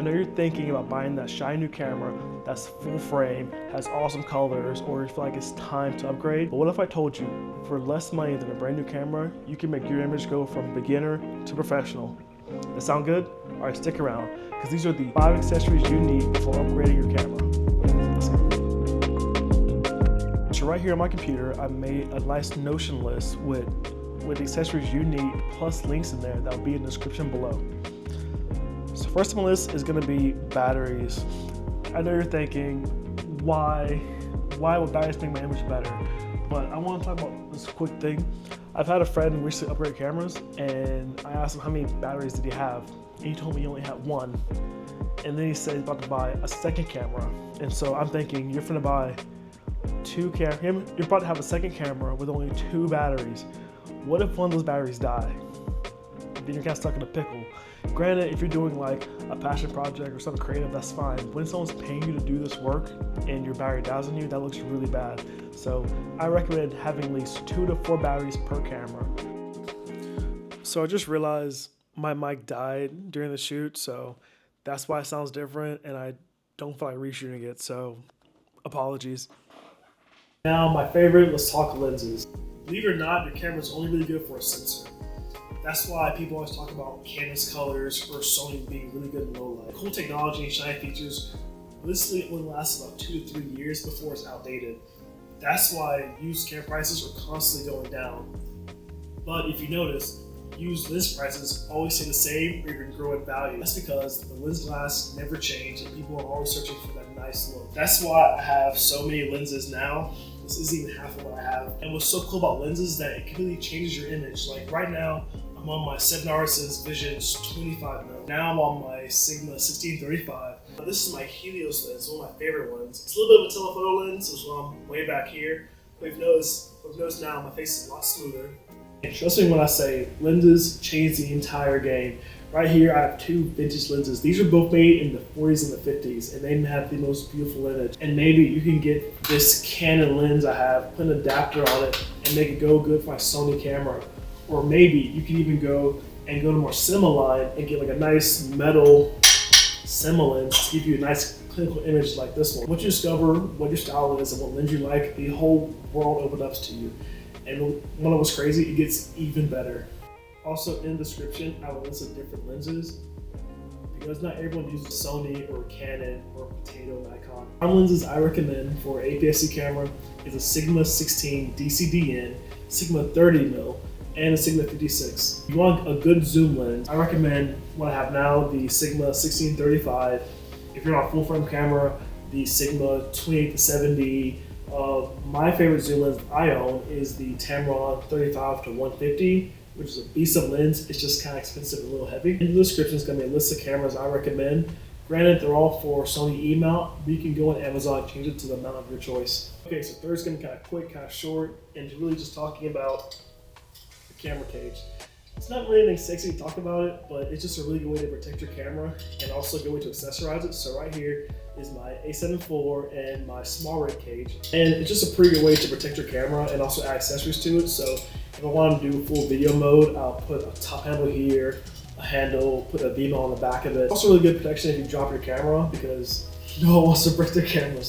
I know you're thinking about buying that shiny new camera that's full frame, has awesome colors, or you feel like it's time to upgrade. But what if I told you, for less money than a brand new camera, you can make your image go from beginner to professional? That sound good? All right, stick around, because these are the 5 accessories you need before upgrading your camera. Let's go. So right here on my computer, I made a nice Notion list with the accessories you need, plus links in there that will be in the description below. So first on the list is gonna be batteries. I know you're thinking, why would batteries make my image better? But I wanna talk about this quick thing. I've had a friend who recently upgraded cameras, and I asked him how many batteries did he have? And he told me he only had one. And then he said he's about to buy a second camera. And so I'm thinking, you're gonna buy two cameras, you're about to have a second camera with only 2 batteries. What if one of those batteries die? Then you're kind of stuck in a pickle. Granted, if you're doing like a passion project or something creative, that's fine. When someone's paying you to do this work and your battery dies on you, that looks really bad. So I recommend having at least 2 to 4 batteries per camera. So I just realized my mic died during the shoot, so that's why it sounds different, and I don't feel like reshooting it, so apologies. Now my favorite, let's talk lenses. Believe it or not, your camera is only really good for a sensor. That's why people always talk about Canon's colors or Sony being really good in low light. Cool technology and shiny features realistically only lasts about 2 to 3 years before it's outdated. That's why used camera prices are constantly going down. But if you notice, used lens prices always stay the same or even grow in value. That's because the lens glass never change and people are always searching for that nice look. That's why I have so many lenses now. This isn't even half of what I have. And what's so cool about lenses is that it completely changes your image. Like right now, I'm on my 7RS's Visions 25mm. Now I'm on my Sigma 1635. This is my Helios lens, one of my favorite ones. It's a little bit of a telephoto lens, which is why I'm way back here. But if you've noticed now, my face is a lot smoother. And trust me when I say lenses change the entire game. Right here, I have 2 vintage lenses. These are both made in the 40s and the 50s, and they have the most beautiful image. And maybe you can get this Canon lens I have, put an adapter on it, and make it go good for my Sony camera. Or maybe you can even go to more cinema line and get like a nice metal cinema lens to give you a nice clinical image like this one. Once you discover what your style is and what lens you like, the whole world opens up to you. And when it was crazy, it gets even better. Also in the description, I will list different lenses because not everyone uses Sony or Canon or Potato Nikon. One lenses I recommend for APS-C camera is a Sigma 16 DCDN, Sigma 30mm, and a Sigma 56. If you want a good zoom lens, I recommend what I have now, the Sigma 1635. If you're on a full frame camera, the Sigma 28-70. My favorite zoom lens I own is the Tamron 35-150, which is a beast of lens. It's just kind of expensive and a little heavy. In the description is going to be a list of cameras I recommend. Granted, they're all for Sony E-mount, but you can go on Amazon and change it to the mount of your choice. Okay, so third's going to be kind of quick, kind of short, and really just talking about the camera cage. It's not really anything sexy to talk about it, but it's just a really good way to protect your camera and also a good way to accessorize it. So right here is my A7 IV and my SmallRig cage. And it's just a pretty good way to protect your camera and also add accessories to it. So if I want to do full video mode, I'll put a top handle here, a handle, put a beam on the back of it. Also really good protection if you drop your camera because no one wants to break their camera.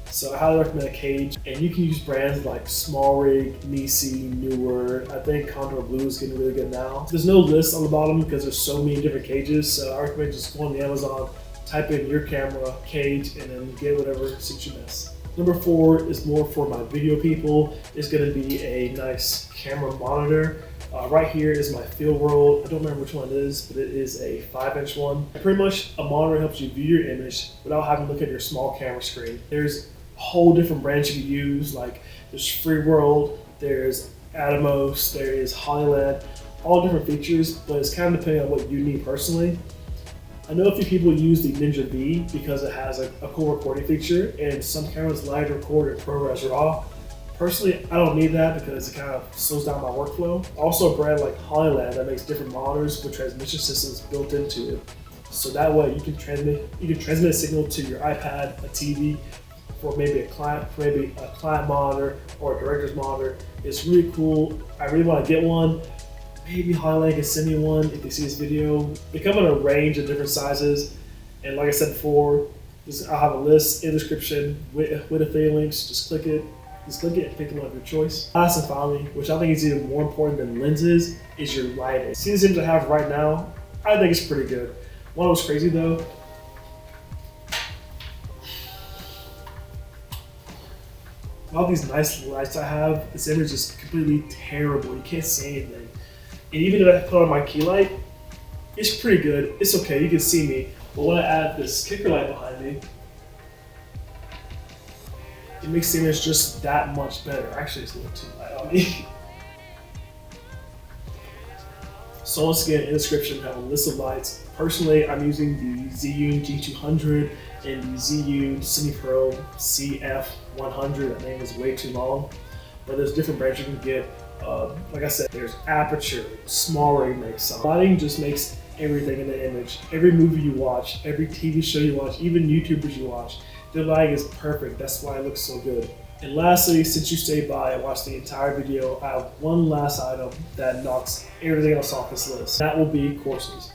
So I highly recommend a cage, and you can use brands like SmallRig, Nisi, Newer. I think Contour Blue is getting really good now. There's no list on the bottom because there's so many different cages, so I recommend just going to Amazon, type in your camera cage, and then get whatever suits you best. Number 4 is more for my video people. It's going to be a nice camera monitor. Right here is my FEELWORLD. I don't remember which one it is, but it is a 5-inch one. Pretty much a monitor helps you view your image without having to look at your small camera screen. There's whole different brands you can use, like there's FEELWORLD, there's Atomos, there is Hollyland, all different features, but it's kind of depending on what you need personally. I know a few people use the Ninja V because it has a cool recording feature, and some cameras like to record in ProRes RAW. Personally, I don't need that because it kind of slows down my workflow. Also a brand like Hollyland that makes different monitors with transmission systems built into it. So that way you can transmit a signal to your iPad, a TV, for maybe a client monitor or a director's monitor. It's really cool. I really want to get one. Maybe Hollyland can send me one if they see this video. They come in a range of different sizes. And like I said before, I'll have a list in the description with affiliate links. Just click it and pick the one of your choice. Last and finally, which I think is even more important than lenses, is your lighting. See the images I have right now, I think it's pretty good. One was crazy though. All these nice lights I have, this image is completely terrible. You can't see anything. And even if I put on my key light, it's pretty good. It's okay, you can see me. But when I add this kicker light behind me, it makes the image just that much better. Actually, it's a little too light on me. So once again, in the description, I have a list of lights. Personally, I'm using the ZHIYUN G200 and the ZHIYUN Semi-Pro CF100. That name is way too long, but there's different brands you can get. Like I said, there's aperture, SmallRig makes some. Lighting just makes everything in the image. Every movie you watch, every TV show you watch, even YouTubers you watch, their lighting is perfect. That's why it looks so good. And lastly, since you stayed by and watched the entire video, I have one last item that knocks everything else off this list. That will be courses.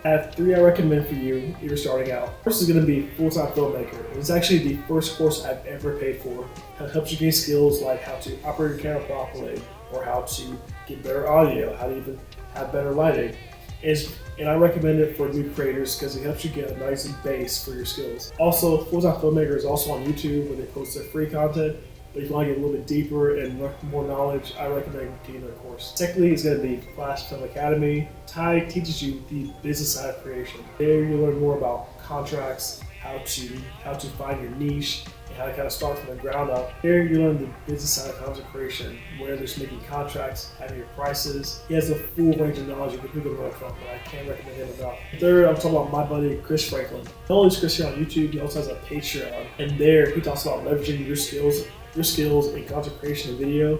I have 3 I recommend for you if you're starting out. First is going to be Full-Time Filmmaker. It's actually the first course I've ever paid for. It helps you gain skills like how to operate your camera properly, or how to get better audio, how to even have better lighting. And I recommend it for new creators because it helps you get a nice base for your skills. Also, Full-Time Filmmaker is also on YouTube where they post their free content. But if you want to get a little bit deeper and more knowledge, I recommend taking their course. Secondly, it's going to be Flash Film Academy. Ty teaches you the business side of creation. There you learn more about contracts, how to find your niche, and how to kind of start from the ground up. Here you learn the business side of content creation, where there's making contracts, having your prices. He has a full range of knowledge you can learn from, but I can't recommend him enough. Third, I'm talking about my buddy Chris Franklin. Not only is Chris here on YouTube, he also has a Patreon, and there he talks about leveraging your skills in content creation and video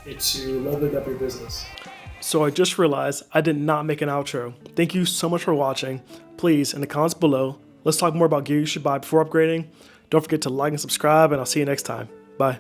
into leveling up your business. So I just realized I did not make an outro. Thank you so much for watching. Please, in the comments below, let's talk more about gear you should buy before upgrading. Don't forget to like and subscribe, and I'll see you next time. Bye.